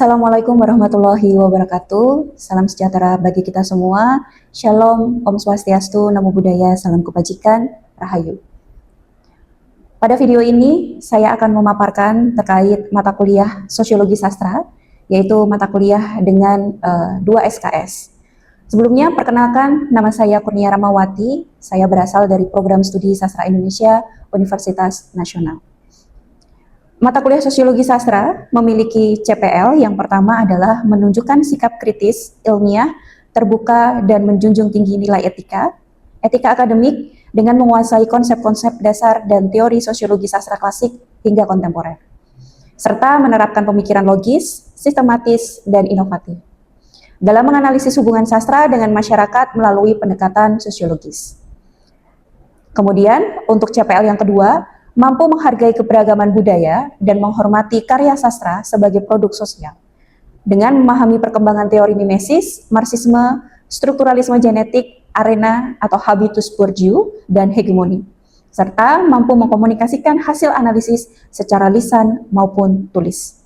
Assalamualaikum warahmatullahi wabarakatuh. Salam sejahtera bagi kita semua. Shalom, Om Swastiastu, Namo Buddhaya, Salam Kebajikan, Rahayu. Pada video ini, saya akan memaparkan terkait mata kuliah Sosiologi Sastra, yaitu mata kuliah dengan 2 SKS. Sebelumnya, perkenalkan, nama saya Kurnia Ramawati. Saya berasal dari Program Studi Sastra Indonesia, Universitas Nasional. Mata kuliah Sosiologi Sastra memiliki CPL yang pertama adalah menunjukkan sikap kritis, ilmiah, terbuka, dan menjunjung tinggi nilai etika akademik dengan menguasai konsep-konsep dasar dan teori sosiologi sastra klasik hingga kontemporer, serta menerapkan pemikiran logis, sistematis, dan inovatif dalam menganalisis hubungan sastra dengan masyarakat melalui pendekatan sosiologis. Kemudian, untuk CPL yang kedua, mampu menghargai keberagaman budaya dan menghormati karya sastra sebagai produk sosial, dengan memahami perkembangan teori mimesis, marxisme, strukturalisme genetik, arena atau habitus Bourdieu, dan hegemoni, serta mampu mengkomunikasikan hasil analisis secara lisan maupun tulis,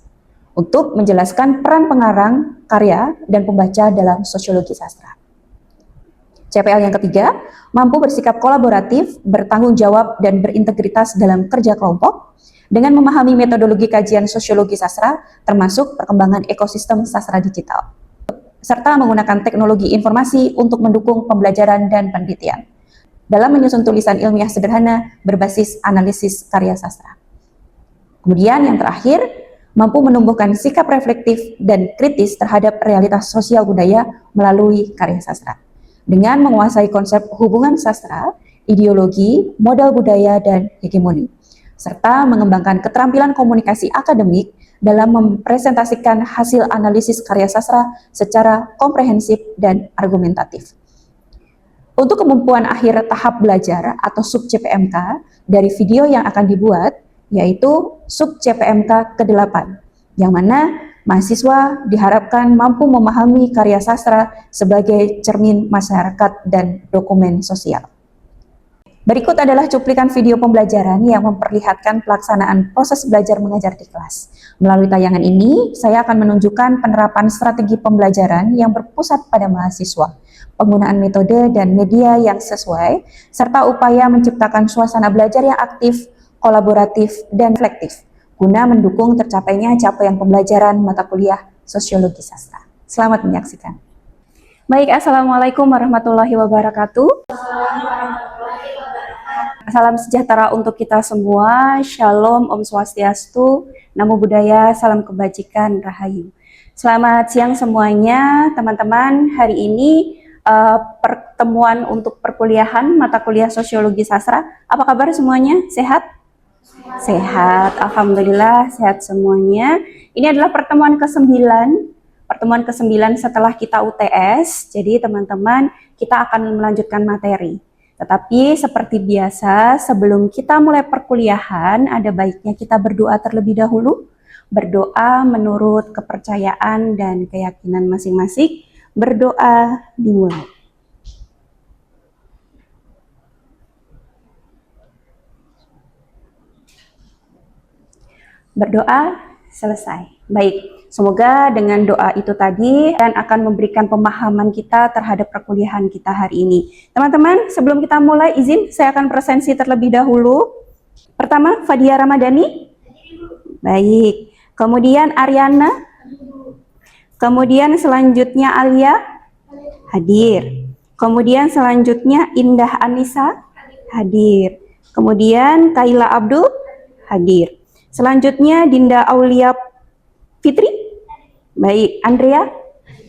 untuk menjelaskan peran pengarang, karya, dan pembaca dalam sosiologi sastra. CPL yang ketiga, mampu bersikap kolaboratif, bertanggung jawab, dan berintegritas dalam kerja kelompok dengan memahami metodologi kajian sosiologi sastra, termasuk perkembangan ekosistem sastra digital, serta menggunakan teknologi informasi untuk mendukung pembelajaran dan penelitian dalam menyusun tulisan ilmiah sederhana berbasis analisis karya sastra. Kemudian yang terakhir, mampu menumbuhkan sikap reflektif dan kritis terhadap realitas sosial budaya melalui karya sastra, dengan menguasai konsep hubungan sastra, ideologi, modal budaya, dan hegemoni, serta mengembangkan keterampilan komunikasi akademik dalam mempresentasikan hasil analisis karya sastra secara komprehensif dan argumentatif. Untuk kemampuan akhir tahap belajar atau sub CPMK dari video yang akan dibuat, yaitu sub CPMK ke-8, yang mana mahasiswa diharapkan mampu memahami karya sastra sebagai cermin masyarakat dan dokumen sosial. Berikut adalah cuplikan video pembelajaran yang memperlihatkan pelaksanaan proses belajar mengajar di kelas. Melalui tayangan ini, saya akan menunjukkan penerapan strategi pembelajaran yang berpusat pada mahasiswa, penggunaan metode dan media yang sesuai, serta upaya menciptakan suasana belajar yang aktif, kolaboratif, dan reflektif, guna mendukung tercapainya capaian pembelajaran mata kuliah Sosiologi Sastra. Selamat menyaksikan. Baik, Assalamualaikum warahmatullahi wabarakatuh. Salam sejahtera untuk kita semua. Shalom, Om Swastiastu, Namo Buddhaya, Salam Kebajikan, Rahayu. Selamat siang semuanya, teman-teman. Hari ini pertemuan untuk perkuliahan mata kuliah Sosiologi Sastra. Apa kabar semuanya? Sehat? Sehat, alhamdulillah sehat semuanya. Ini adalah pertemuan ke-9 setelah kita UTS. Jadi teman-teman, kita akan melanjutkan materi. Tetapi seperti biasa, sebelum kita mulai perkuliahan, ada baiknya kita berdoa terlebih dahulu. Berdoa menurut kepercayaan dan keyakinan masing-masing. Berdoa dimulai. Berdoa selesai. Baik, semoga dengan doa itu tadi dan akan memberikan pemahaman kita terhadap perkuliahan kita hari ini. Teman-teman, sebelum kita mulai, izin saya akan presensi terlebih dahulu. Pertama, Fadia Ramadhani. Baik. Kemudian Ariana. Kemudian selanjutnya Alia. Hadir. Kemudian selanjutnya Indah Anissa. Hadir. Kemudian Kaila Abdul. Hadir. Selanjutnya Dinda Aulia Fitri. Baik, Andrea.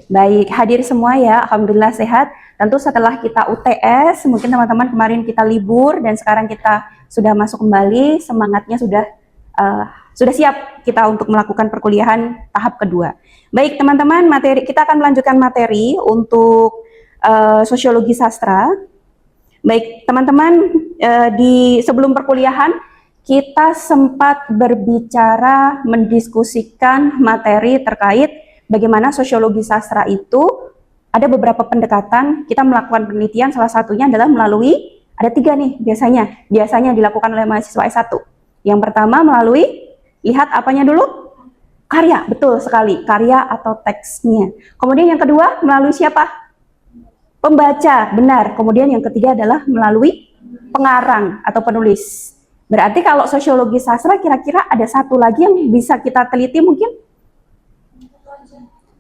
Baik, hadir semua ya, alhamdulillah sehat. Tentu setelah kita UTS, mungkin teman-teman kemarin kita libur dan sekarang kita sudah masuk kembali, semangatnya sudah siap kita untuk melakukan perkuliahan tahap kedua. Baik teman-teman, kita akan melanjutkan materi untuk sosiologi sastra. Baik teman-teman, di sebelum perkuliahan kita sempat berbicara, mendiskusikan materi terkait bagaimana sosiologi sastra itu ada beberapa pendekatan. Kita melakukan penelitian, salah satunya adalah melalui, ada 3 nih biasanya dilakukan oleh mahasiswa S1. Yang pertama melalui, lihat apanya dulu? Karya, betul sekali, karya atau teksnya. Kemudian yang kedua, melalui siapa? Pembaca, benar. Kemudian yang ketiga adalah melalui pengarang atau penulis. Berarti kalau sosiologi sastra kira-kira ada satu lagi yang bisa kita teliti mungkin?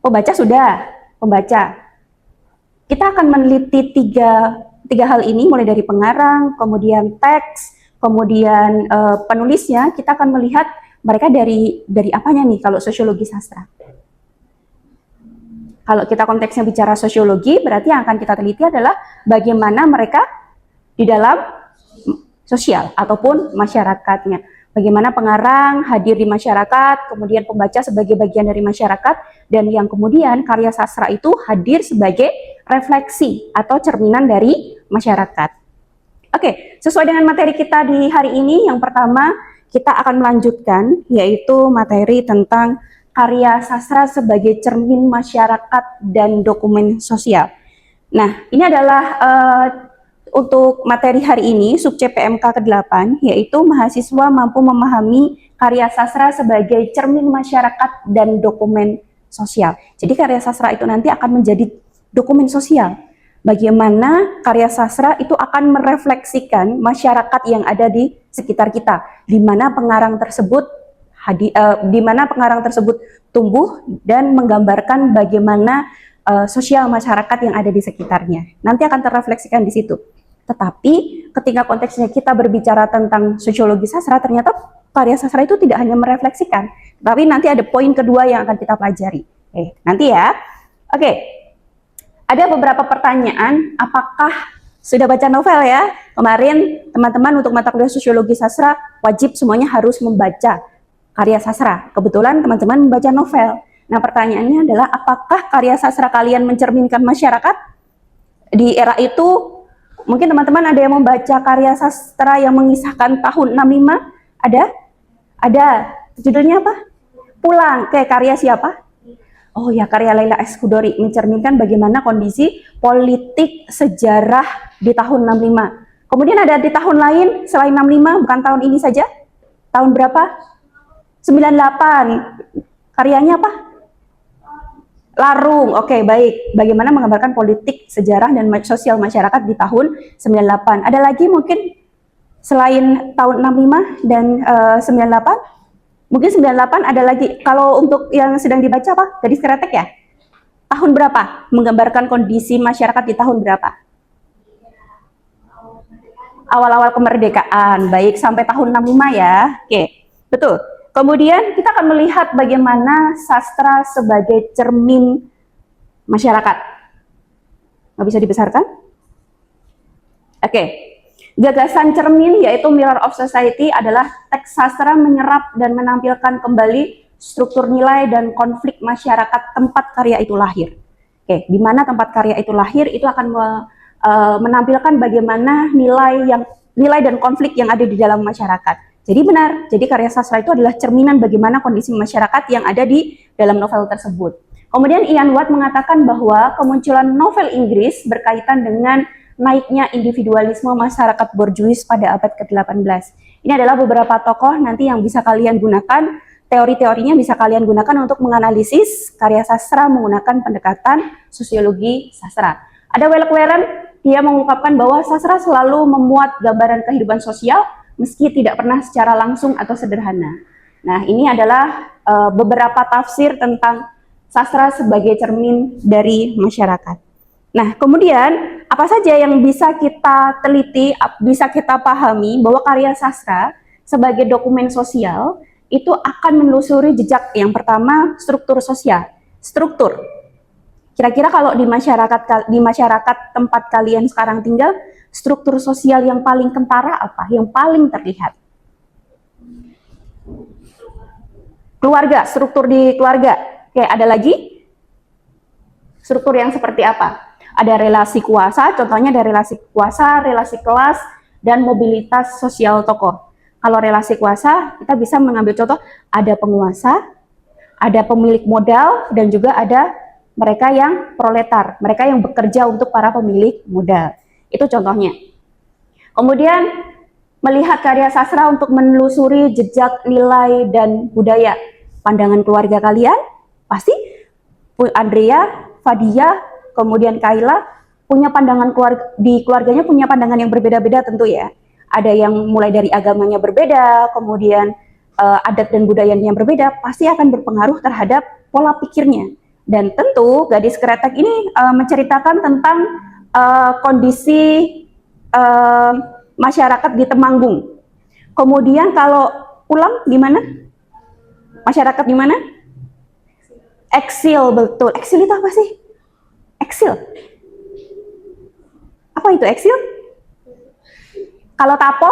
Pembaca sudah, pembaca. Kita akan meneliti tiga hal ini, mulai dari pengarang, kemudian teks, kemudian penulisnya. Kita akan melihat mereka dari apanya nih kalau sosiologi sastra. Kalau kita konteksnya bicara sosiologi, berarti yang akan kita teliti adalah bagaimana mereka di dalam sosial ataupun masyarakatnya. Bagaimana pengarang hadir di masyarakat, kemudian pembaca sebagai bagian dari masyarakat, dan yang kemudian karya sastra itu hadir sebagai refleksi atau cerminan dari masyarakat. Oke, sesuai dengan materi kita di hari ini, yang pertama kita akan melanjutkan yaitu materi tentang karya sastra sebagai cermin masyarakat dan dokumen sosial. Nah, ini adalah untuk materi hari ini, sub CPMK ke-8, yaitu mahasiswa mampu memahami karya sastra sebagai cermin masyarakat dan dokumen sosial. Jadi karya sastra itu nanti akan menjadi dokumen sosial. Bagaimana karya sastra itu akan merefleksikan masyarakat yang ada di sekitar kita, di mana pengarang tersebut tumbuh dan menggambarkan bagaimana sosial masyarakat yang ada di sekitarnya. Nanti akan terrefleksikan di situ. Tetapi ketika konteksnya kita berbicara tentang sosiologi sastra, ternyata karya sastra itu tidak hanya merefleksikan, tapi nanti ada poin kedua yang akan kita pelajari. Nanti ya. Oke. Ada beberapa pertanyaan, apakah sudah baca novel ya? Kemarin teman-teman untuk mata kuliah sosiologi sastra wajib semuanya harus membaca karya sastra. Kebetulan teman-teman membaca novel. Nah, pertanyaannya adalah apakah karya sastra kalian mencerminkan masyarakat? Di era itu mungkin teman-teman ada yang membaca karya sastra yang mengisahkan tahun 65? Ada? Ada. Judulnya apa? Pulang. Kayak karya siapa? Oh ya, karya Laila S. Chudori, mencerminkan bagaimana kondisi politik sejarah di tahun 65. Kemudian ada di tahun lain selain 65, bukan tahun ini saja. Tahun berapa? 98. Karyanya apa? Larung. Oke, baik. Bagaimana menggambarkan politik, sejarah, dan sosial masyarakat di tahun 98. Ada lagi mungkin selain tahun 65 dan 98? Mungkin 98 ada lagi. Kalau untuk yang sedang dibaca apa? Gadis Kretek ya? Tahun berapa? Menggambarkan kondisi masyarakat di tahun berapa? Awal-awal kemerdekaan. Baik, sampai tahun 65 ya. Oke, betul. Kemudian kita akan melihat bagaimana sastra sebagai cermin masyarakat. Nggak bisa dibesarkan? Oke. Gagasan cermin yaitu Mirror of Society adalah teks sastra menyerap dan menampilkan kembali struktur nilai dan konflik masyarakat tempat karya itu lahir. Oke, di mana tempat karya itu lahir itu akan menampilkan bagaimana nilai dan konflik yang ada di dalam masyarakat. Jadi benar, jadi karya sastra itu adalah cerminan bagaimana kondisi masyarakat yang ada di dalam novel tersebut. Kemudian Ian Watt mengatakan bahwa kemunculan novel Inggris berkaitan dengan naiknya individualisme masyarakat borjuis pada abad ke-18. Ini adalah beberapa tokoh nanti yang bisa kalian gunakan, teori-teorinya bisa kalian gunakan untuk menganalisis karya sastra menggunakan pendekatan sosiologi sastra. Ada Wallace Warren, dia mengungkapkan bahwa sastra selalu memuat gambaran kehidupan sosial meski tidak pernah secara langsung atau sederhana. Nah, ini adalah beberapa tafsir tentang sastra sebagai cermin dari masyarakat. Nah, kemudian apa saja yang bisa kita teliti, bisa kita pahami bahwa karya sastra sebagai dokumen sosial itu akan menelusuri jejak yang pertama struktur sosial. Struktur. Kira-kira kalau di masyarakat tempat kalian sekarang tinggal, struktur sosial yang paling kentara apa? Yang paling terlihat? Keluarga, struktur di keluarga. Oke, ada lagi? Struktur yang seperti apa? Ada relasi kuasa, contohnya ada relasi kuasa, relasi kelas, dan mobilitas sosial tokoh. Kalau relasi kuasa, kita bisa mengambil contoh, ada penguasa, ada pemilik modal, dan juga ada mereka yang proletar, mereka yang bekerja untuk para pemilik modal. Itu contohnya. Kemudian, melihat karya sastra untuk menelusuri jejak nilai dan budaya pandangan keluarga kalian? Pasti Andrea, Fadia, kemudian Kaila punya pandangan di keluarganya punya pandangan yang berbeda-beda tentu ya. Ada yang mulai dari agamanya berbeda, kemudian adat dan budayanya yang berbeda, pasti akan berpengaruh terhadap pola pikirnya. Dan tentu gadis kretek ini menceritakan tentang kondisi masyarakat di Temanggung. Kemudian kalau pulang gimana? Masyarakat di mana? Eksil, betul. Eksil itu apa sih? Eksil. Apa itu eksil? Kalau tapo?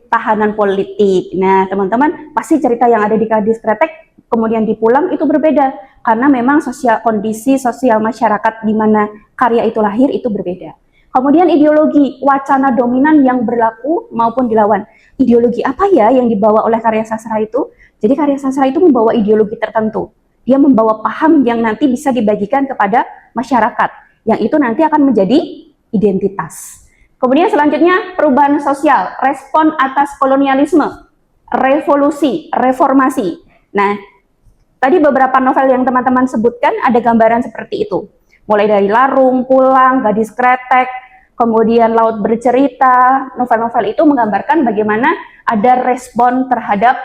Tahanan politik. Nah, teman-teman, pasti cerita yang ada di gadis kretek kemudian dipulang itu berbeda. Karena memang kondisi sosial masyarakat di mana karya itu lahir itu berbeda. Kemudian ideologi, wacana dominan yang berlaku maupun dilawan. Ideologi apa ya yang dibawa oleh karya sastra itu? Jadi karya sastra itu membawa ideologi tertentu. Dia membawa paham yang nanti bisa dibagikan kepada masyarakat. Yang itu nanti akan menjadi identitas. Kemudian selanjutnya perubahan sosial, respon atas kolonialisme, revolusi, reformasi. Nah, tadi beberapa novel yang teman-teman sebutkan ada gambaran seperti itu. Mulai dari Larung, Pulang, Gadis Kretek, kemudian Laut Bercerita, novel-novel itu menggambarkan bagaimana ada respon terhadap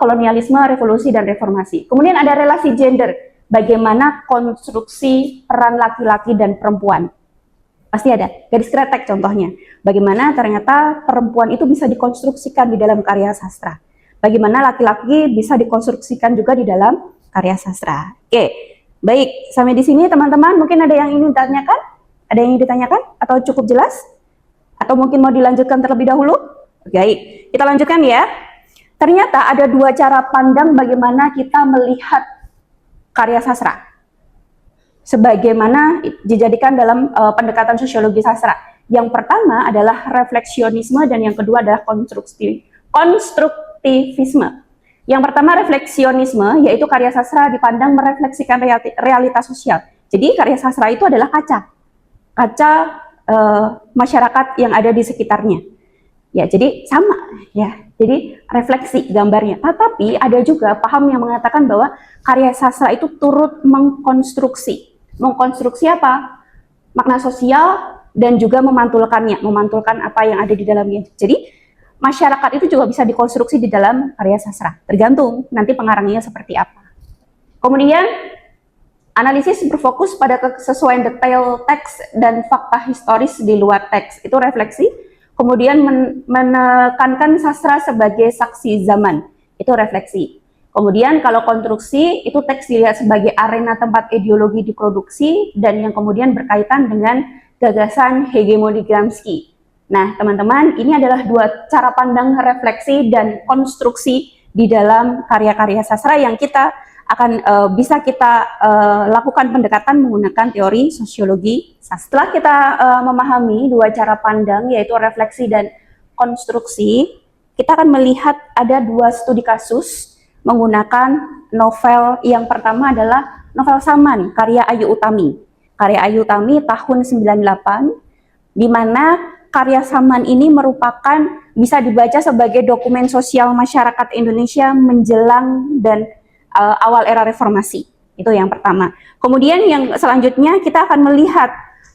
kolonialisme, revolusi, dan reformasi. Kemudian ada relasi gender, bagaimana konstruksi peran laki-laki dan perempuan. Pasti ada, Gadis Kretek contohnya. Bagaimana ternyata perempuan itu bisa dikonstruksikan di dalam karya sastra. Bagaimana laki-laki bisa dikonstruksikan juga di dalam karya sastra. Oke, baik. Sampai di sini teman-teman, mungkin ada yang ingin ditanyakan? Ada yang ingin ditanyakan? Atau cukup jelas? Atau mungkin mau dilanjutkan terlebih dahulu? Baik, kita lanjutkan ya. Ternyata ada dua cara pandang bagaimana kita melihat karya sastra. Sebagaimana dijadikan dalam pendekatan sosiologi sastra. Yang pertama adalah refleksionisme dan yang kedua adalah konstruktivisme. Yang pertama refleksionisme, yaitu karya sastra dipandang merefleksikan realitas sosial. Jadi karya sastra itu adalah kaca masyarakat yang ada di sekitarnya. Ya, jadi sama ya. Jadi refleksi gambarnya. Tetapi ada juga paham yang mengatakan bahwa karya sastra itu turut mengkonstruksi. Mengkonstruksi apa? Makna sosial dan juga memantulkannya, memantulkan apa yang ada di dalamnya. Jadi masyarakat itu juga bisa dikonstruksi di dalam karya sastra. Tergantung nanti pengarangnya seperti apa. Kemudian analisis berfokus pada kesesuaian detail teks dan fakta historis di luar teks. Itu refleksi. Kemudian menekankan sastra sebagai saksi zaman, itu refleksi. Kemudian kalau konstruksi, itu teks dilihat sebagai arena tempat ideologi diproduksi dan yang kemudian berkaitan dengan gagasan hegemoni Gramsci. Nah teman-teman, ini adalah dua cara pandang refleksi dan konstruksi di dalam karya-karya sastra yang kita akan bisa kita lakukan pendekatan menggunakan teori sosiologi sastra. Setelah kita memahami dua cara pandang yaitu refleksi dan konstruksi, kita akan melihat ada dua studi kasus menggunakan novel. Yang pertama adalah novel Saman karya Ayu Utami. Karya Ayu Utami tahun 98, di mana karya Saman ini merupakan bisa dibaca sebagai dokumen sosial masyarakat Indonesia menjelang dan awal era reformasi. Itu yang pertama. Kemudian yang selanjutnya kita akan melihat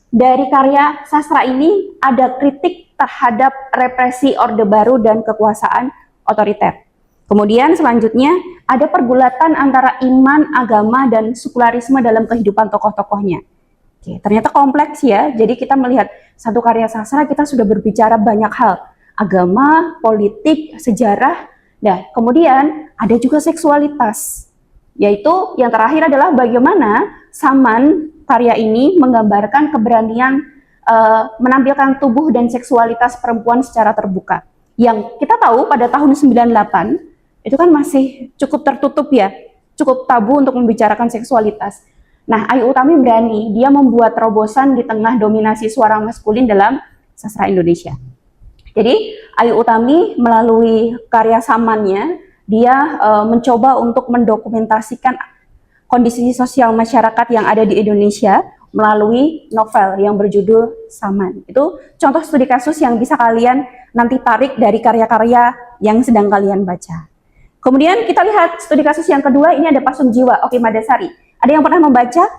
dari karya sastra ini ada kritik terhadap represi Orde Baru dan kekuasaan otoriter. Kemudian selanjutnya ada pergulatan antara iman, agama, dan sekularisme dalam kehidupan tokoh-tokohnya. Oke, ternyata kompleks ya. Jadi kita melihat satu karya sastra kita sudah berbicara banyak hal. Agama, politik, sejarah. Nah, kemudian ada juga seksualitas. Yaitu yang terakhir adalah bagaimana Saman karya ini menggambarkan keberanian menampilkan tubuh dan seksualitas perempuan secara terbuka. Yang kita tahu pada tahun 98 itu kan masih cukup tertutup ya, cukup tabu untuk membicarakan seksualitas. Nah, Ayu Utami berani, dia membuat terobosan di tengah dominasi suara maskulin dalam sastra Indonesia. Jadi Ayu Utami melalui karya Samannya, dia mencoba untuk mendokumentasikan kondisi sosial masyarakat yang ada di Indonesia melalui novel yang berjudul Saman. Itu contoh studi kasus yang bisa kalian nanti tarik dari karya-karya yang sedang kalian baca. Kemudian kita lihat studi kasus yang kedua, ini ada Pasung Jiwa, Oki Madasari. Ada yang pernah membaca?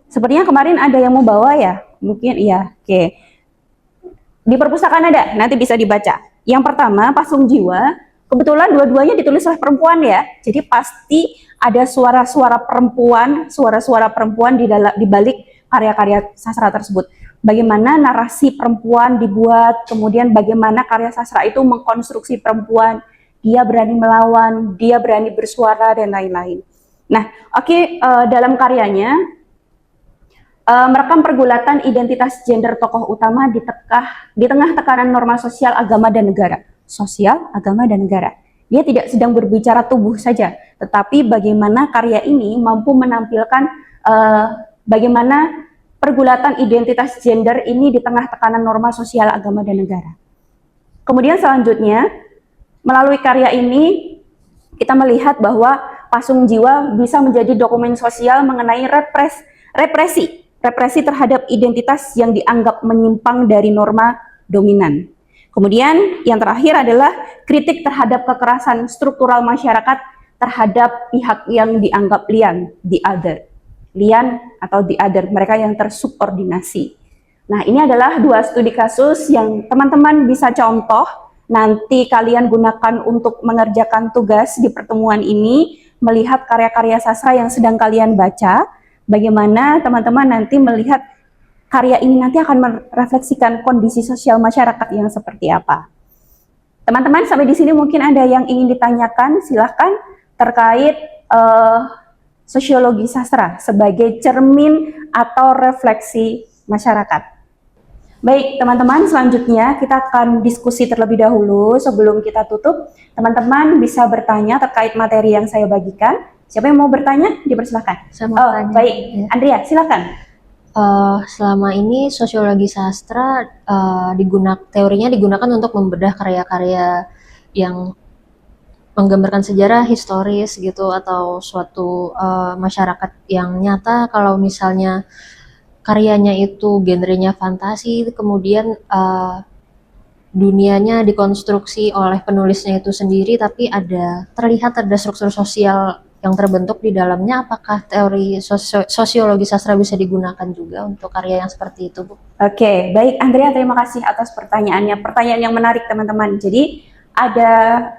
Sepertinya kemarin ada yang mau bawa ya? Mungkin iya, oke. Di perpustakaan ada, nanti bisa dibaca. Yang pertama, Pasung Jiwa, kebetulan dua-duanya ditulis oleh perempuan ya, jadi pasti ada suara-suara perempuan di balik karya-karya sastra tersebut. Bagaimana narasi perempuan dibuat, kemudian bagaimana karya sastra itu mengkonstruksi perempuan, dia berani melawan, dia berani bersuara, dan lain-lain. Nah, dalam karyanya, merekam pergulatan identitas gender tokoh utama di tengah tekanan norma sosial, agama, dan negara. Sosial, agama, dan negara. Dia tidak sedang berbicara tubuh saja, tetapi bagaimana karya ini mampu menampilkan bagaimana pergulatan identitas gender ini di tengah tekanan norma sosial, agama, dan negara. Kemudian selanjutnya, melalui karya ini, kita melihat bahwa Pasung Jiwa bisa menjadi dokumen sosial mengenai represi terhadap identitas yang dianggap menyimpang dari norma dominan. Kemudian yang terakhir adalah kritik terhadap kekerasan struktural masyarakat terhadap pihak yang dianggap lian, the other. Lian atau the other, mereka yang tersubordinasi. Nah, ini adalah dua studi kasus yang teman-teman bisa contoh, nanti kalian gunakan untuk mengerjakan tugas di pertemuan ini, melihat karya-karya sastra yang sedang kalian baca, bagaimana teman-teman nanti melihat karya ini nanti akan merefleksikan kondisi sosial masyarakat yang seperti apa. Teman-teman, sampai di sini mungkin ada yang ingin ditanyakan, silahkan, terkait sosiologi sastra sebagai cermin atau refleksi masyarakat. Baik, teman-teman, selanjutnya kita akan diskusi terlebih dahulu. Sebelum kita tutup, teman-teman bisa bertanya terkait materi yang saya bagikan. Siapa yang mau bertanya? Dipersilakan. Baik, ya. Andrea, silakan. Selama ini sosiologi sastra teorinya digunakan untuk membedah karya-karya yang menggambarkan sejarah historis gitu, atau suatu masyarakat yang nyata. Kalau misalnya karyanya itu genrenya fantasi, kemudian dunianya dikonstruksi oleh penulisnya itu sendiri, tapi terlihat ada struktur sosial yang terbentuk di dalamnya. Apakah teori sosiologi sastra bisa digunakan juga untuk karya yang seperti itu, Bu? Oke, baik Andrea, terima kasih atas pertanyaannya. Pertanyaan yang menarik, teman-teman. Jadi Andrea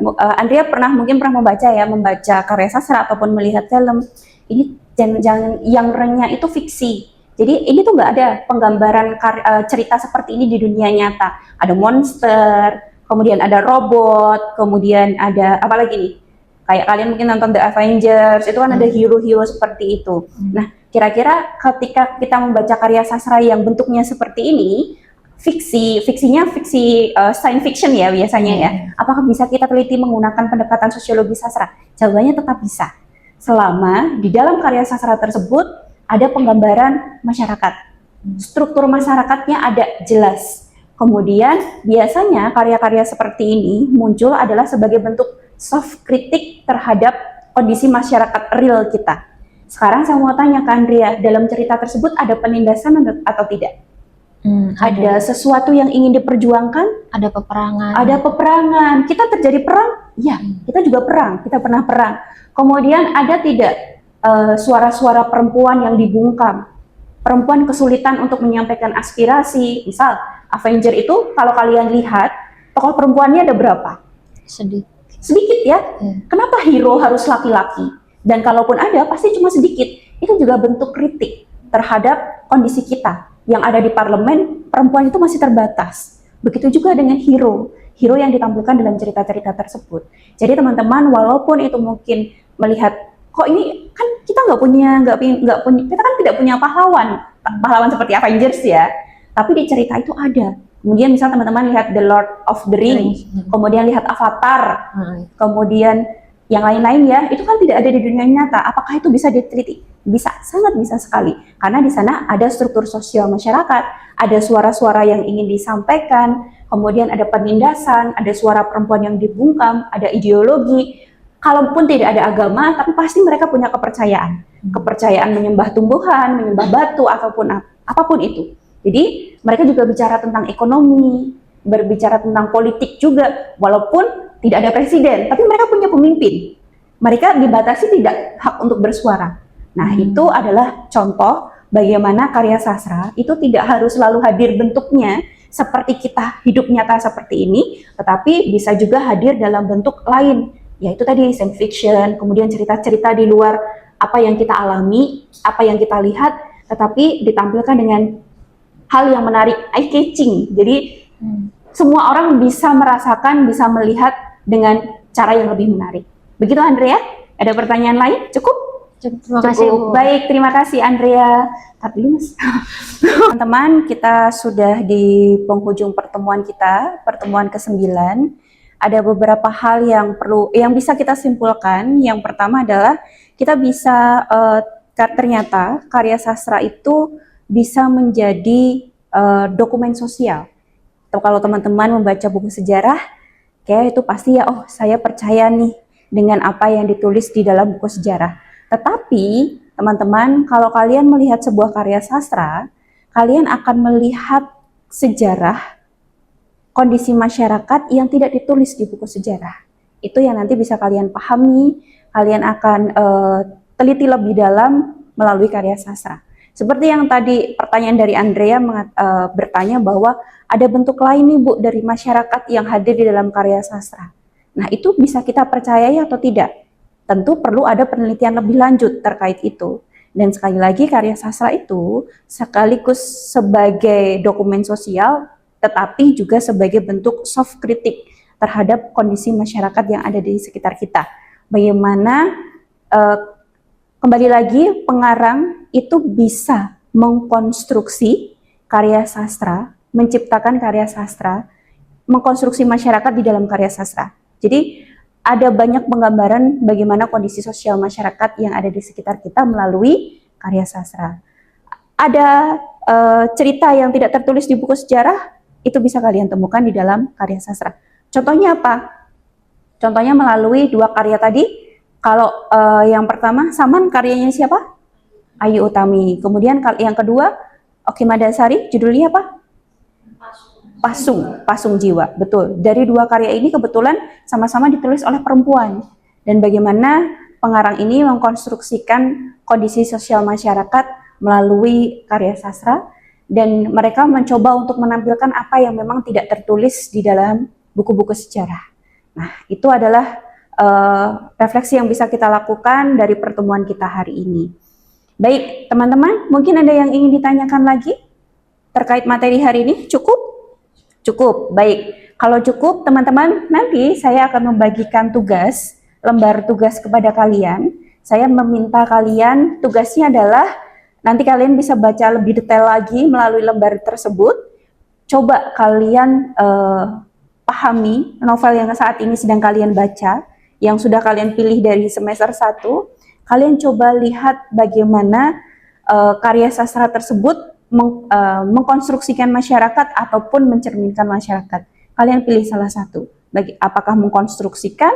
mungkin pernah membaca karya sastra ataupun melihat film. Ini yang genre-nya itu fiksi. Jadi ini tuh nggak ada penggambaran cerita seperti ini di dunia nyata. Ada monster, kemudian ada robot, kemudian ada apa lagi nih? Kayak kalian mungkin nonton The Avengers, itu kan ada hero-hero seperti itu. Nah, kira-kira ketika kita membaca karya sastra yang bentuknya seperti ini, fiksinya science fiction ya biasanya ya. Apakah bisa kita teliti menggunakan pendekatan sosiologi sastra? Jawabannya tetap bisa. Selama di dalam karya sastra tersebut ada penggambaran masyarakat, struktur masyarakatnya ada jelas. Kemudian biasanya karya-karya seperti ini muncul adalah sebagai bentuk soft kritik terhadap kondisi masyarakat real kita. Sekarang saya mau tanya ke Andrea, dalam cerita tersebut ada penindasan atau tidak? Ada sesuatu yang ingin diperjuangkan? Ada peperangan. Ada peperangan. Kita terjadi perang? Ya, kita juga perang. Kita pernah perang. Kemudian ada tidak suara-suara perempuan yang dibungkam, perempuan kesulitan untuk menyampaikan aspirasi. Misal Avenger itu, kalau kalian lihat tokoh perempuannya ada berapa? Sedikit ya. Kenapa hero harus laki-laki? Dan kalaupun ada, pasti cuma sedikit. Itu juga bentuk kritik terhadap kondisi kita yang ada di parlemen. Perempuan itu masih terbatas. Begitu juga dengan hero yang ditampilkan dalam cerita-cerita tersebut. Jadi teman-teman, walaupun itu mungkin melihat kok ini kan kita kita kan tidak punya pahlawan seperti Avengers ya, tapi di cerita itu ada. Kemudian misal teman-teman lihat The Lord of the Rings, kemudian lihat Avatar, kemudian yang lain-lain ya, itu kan tidak ada di dunia nyata. Apakah itu bisa diteliti? Bisa, sangat bisa sekali, karena di sana ada struktur sosial masyarakat, ada suara-suara yang ingin disampaikan, kemudian ada penindasan, ada suara perempuan yang dibungkam, ada ideologi. Kalaupun tidak ada agama, tapi pasti mereka punya kepercayaan. Kepercayaan menyembah tumbuhan, menyembah batu, ataupun apapun itu. Jadi mereka juga bicara tentang ekonomi, berbicara tentang politik juga. Walaupun tidak ada presiden, tapi mereka punya pemimpin. Mereka dibatasi tidak hak untuk bersuara. Nah, itu adalah contoh bagaimana karya sastra itu tidak harus selalu hadir bentuknya seperti kita hidup nyata seperti ini, tetapi bisa juga hadir dalam bentuk lain, yaitu tadi science fiction, kemudian cerita-cerita di luar apa yang kita alami, apa yang kita lihat, tetapi ditampilkan dengan hal yang menarik, eye-catching. Jadi semua orang bisa merasakan, bisa melihat dengan cara yang lebih menarik. Begitu Andrea? Ada pertanyaan lain? Cukup? Terima kasih, Bu. Baik, terima kasih Andrea. Tapi Mas. Teman-teman, kita sudah di penghujung pertemuan kita, pertemuan ke-9. Ada beberapa hal yang bisa kita simpulkan. Yang pertama adalah kita bisa ternyata karya sastra itu bisa menjadi dokumen sosial. Kalau teman-teman membaca buku sejarah, kayak itu pasti ya, oh saya percaya nih dengan apa yang ditulis di dalam buku sejarah. Tetapi teman-teman, kalau kalian melihat sebuah karya sastra, kalian akan melihat sejarah kondisi masyarakat yang tidak ditulis di buku sejarah. Itu yang nanti bisa kalian pahami, kalian akan teliti lebih dalam melalui karya sastra. Seperti yang tadi pertanyaan dari Andrea bertanya bahwa ada bentuk lain nih Bu dari masyarakat yang hadir di dalam karya sastra. Nah, itu bisa kita percayai atau tidak? Tentu perlu ada penelitian lebih lanjut terkait itu. Dan sekali lagi karya sastra itu sekaligus sebagai dokumen sosial, tetapi juga sebagai bentuk soft kritik terhadap kondisi masyarakat yang ada di sekitar kita. Bagaimana kembali lagi pengarang itu bisa mengkonstruksi karya sastra, menciptakan karya sastra, mengkonstruksi masyarakat di dalam karya sastra. Jadi ada banyak penggambaran bagaimana kondisi sosial masyarakat yang ada di sekitar kita melalui karya sastra. Ada cerita yang tidak tertulis di buku sejarah, itu bisa kalian temukan di dalam karya sastra. Contohnya apa? Contohnya melalui dua karya tadi. Kalau yang pertama, Saman karyanya siapa? Ayu Utami. Kemudian yang kedua, Oki Madasari, judulnya apa? Pasung Jiwa, betul. Dari dua karya ini kebetulan sama-sama ditulis oleh perempuan. Dan bagaimana pengarang ini mengkonstruksikan kondisi sosial masyarakat melalui karya sastra, dan mereka mencoba untuk menampilkan apa yang memang tidak tertulis di dalam buku-buku sejarah. Nah, itu adalah refleksi yang bisa kita lakukan dari pertemuan kita hari ini. Baik, teman-teman, mungkin ada yang ingin ditanyakan lagi terkait materi hari ini? Cukup? Cukup, baik. Kalau cukup, teman-teman, nanti saya akan membagikan tugas, lembar tugas kepada kalian. Saya meminta kalian, tugasnya adalah, nanti kalian bisa baca lebih detail lagi melalui lembar tersebut. Coba kalian pahami novel yang saat ini sedang kalian baca, yang sudah kalian pilih dari semester 1. Kalian coba lihat bagaimana karya sastra tersebut mengkonstruksikan masyarakat ataupun mencerminkan masyarakat. Kalian pilih salah satu. Apakah mengkonstruksikan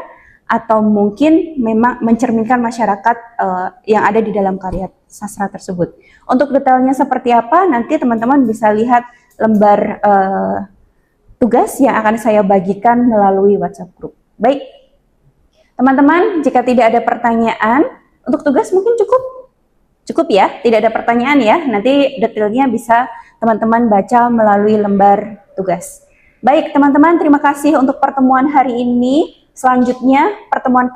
atau mungkin memang mencerminkan masyarakat yang ada di dalam karya sastra tersebut. Untuk detailnya seperti apa, nanti teman-teman bisa lihat lembar tugas yang akan saya bagikan melalui WhatsApp group. Baik, teman-teman, jika tidak ada pertanyaan, untuk tugas mungkin cukup? Cukup ya, tidak ada pertanyaan ya. Nanti detailnya bisa teman-teman baca melalui lembar tugas. Baik, teman-teman, terima kasih untuk pertemuan hari ini. Selanjutnya, pertemuan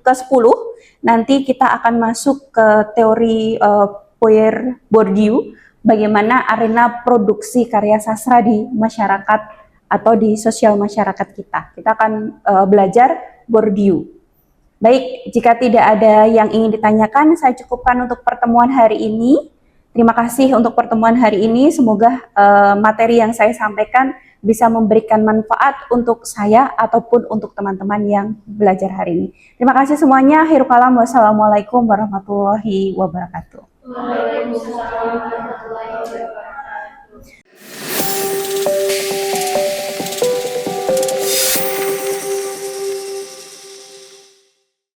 ke-10, nanti kita akan masuk ke teori Pierre Bourdieu, bagaimana arena produksi karya sastra di masyarakat atau di sosial masyarakat kita. Kita akan belajar Bourdieu. Baik, jika tidak ada yang ingin ditanyakan, saya cukupkan untuk pertemuan hari ini. Terima kasih untuk pertemuan hari ini. Semoga materi yang saya sampaikan bisa memberikan manfaat untuk saya ataupun untuk teman-teman yang belajar hari ini. Terima kasih semuanya. Akhirul kalam. Wassalamualaikum warahmatullahi wabarakatuh. Waalaikumsalam warahmatullahi wabarakatuh.